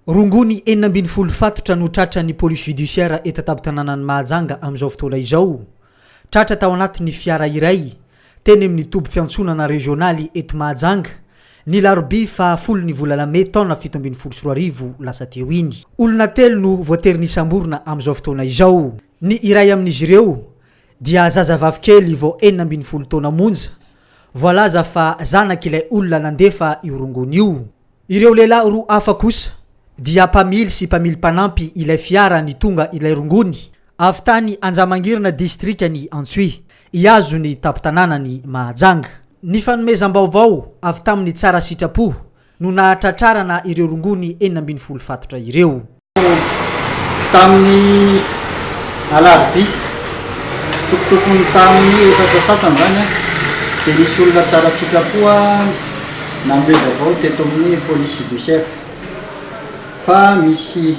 Rongony 12 fatotra no tratra ny police judiciaire eto tanànan'ny Mahajanga amin'izao fotoana izao. Tratra tao anatin'ny fiara iray teny amin'ny tobo fiantsonana régionaly eto Mahajanga ny larobia fa 10 ny volana May taona 2024 lasa teo iny. Olona telo no voatery nisamborona amin'izao fotoana izao. Ny iray amin'izy ireo dia zazavavy kely vao 12 taona monja, voalaza fa zanak'ilay olona nandefa io Rongony io. Ireo lehilahy roa hafa kosa dia mpamily sy mpamily mpanampy ilay fiara ny tonga ilay Rongony avy tany Anjamangirana distrikany Antsoy iazo ny tapitanànany Mahajanga. Ny fanomezam-baovao avy tamin'ny tsara sitrapo no nahatratrarana ireo Rongony 12 fatotra ireo. Tamin'ny alarobia tokotokony tamin'ny efatra sasany zany dia nisy olona tsara sitrapo nanome vaovao teto amin'ny police judiciaire fa misy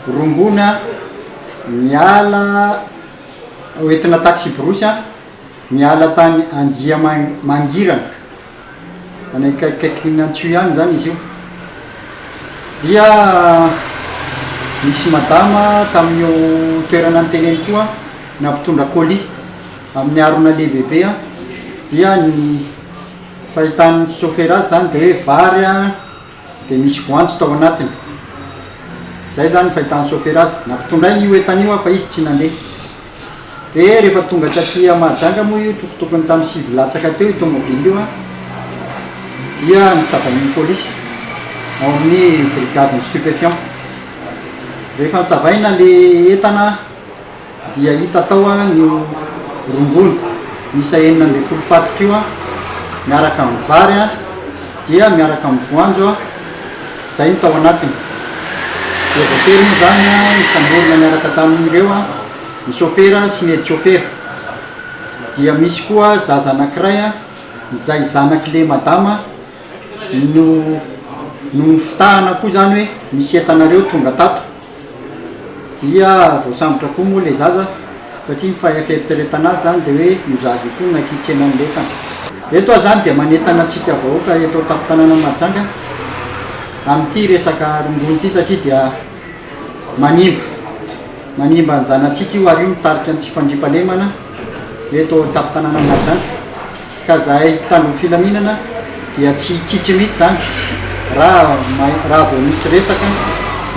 Rongony miala hoentina taxi brosy miala tany Anjiamangirana any akaikaiky Antsoy any zany izy io. Dia misy madama tamin'io toerana nyteneny koa nampitondra colis amin'ny arona lehibe dia ny fahitan'ny chauffeur azy zany dia hoe vary dia misy voanjo tao anatiny. Zay zany fahitan'ny chauffeur azy nampitondra io entan'io fa izy tsy nandeha. Dia rehefa tonga taty Mahajanga moa io tokotokony tamin'ny 6 latsaka teo io tomobily io dia nisavain'ny polisy ao amin'ny brigade stupéfiant. Rehefa nisavaina le entana dia hita tao ny Rongony misy 12 fatotra io miaraka amin'ny vary dia miaraka amin'ny voanjo zay ny tao anatiny. Dia voatery moa zany nisamborona miaraka tamin'ireo ny chauffeur sy ny aide chauffeur. Dia misy koa zaza anankiray izay zanak'le madama no fitahana koa zany hoe misy entanareo tonga tato. Dia voasambotra koa moa le zaza satria faheritseretana azy zany dia hoe io zaza io koa nakitsena n'letana. Eto zany dia manentana antsika vahoaka eto tapitanàna Mahajanga amin'ity resaka Rongony ity satria dia manimba ny zanantsika io ary io mitarika ny tsy fandriampahalemana eto tapitanàna Mahajanga. Ka zahay tany filaminana dia tsy mihitsy zany raha vao misy resaka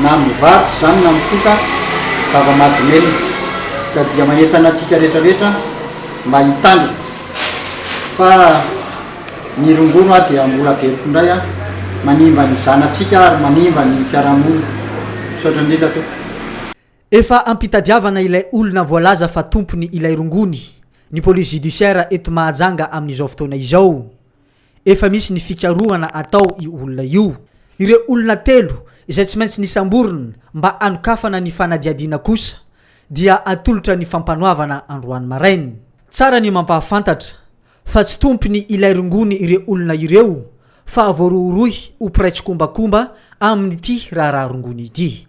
na mivarotra zany na mifoka zava-mahadomelina. Ka dia manentana antsika rehetrarehetra mba hitandrina fa ny Rongony dia mbola veriko indray manimba ny zanatsika ary manimba ny fiarahamonina. Misaotra indrindra to. Efa ampitadiavana ilay olona voalaza fa tompony ilay Rongony ny police judiciaire eto Mahajanga amin'izao fotoana izao. Efa misy ny fikarohana atao io olona io. Ireo olona telo izay tsy maintsy nisamborona mba anokafana ny fanadiadiana kosa dia atolotra ny fampanoavana androany marainy. Tsara ny mampahafantatra fa tsy tompony ilay Rongony ireo olona ireo fa voaroroy ho piraitsy kombakomba amin'ity raharaha Rongony ity.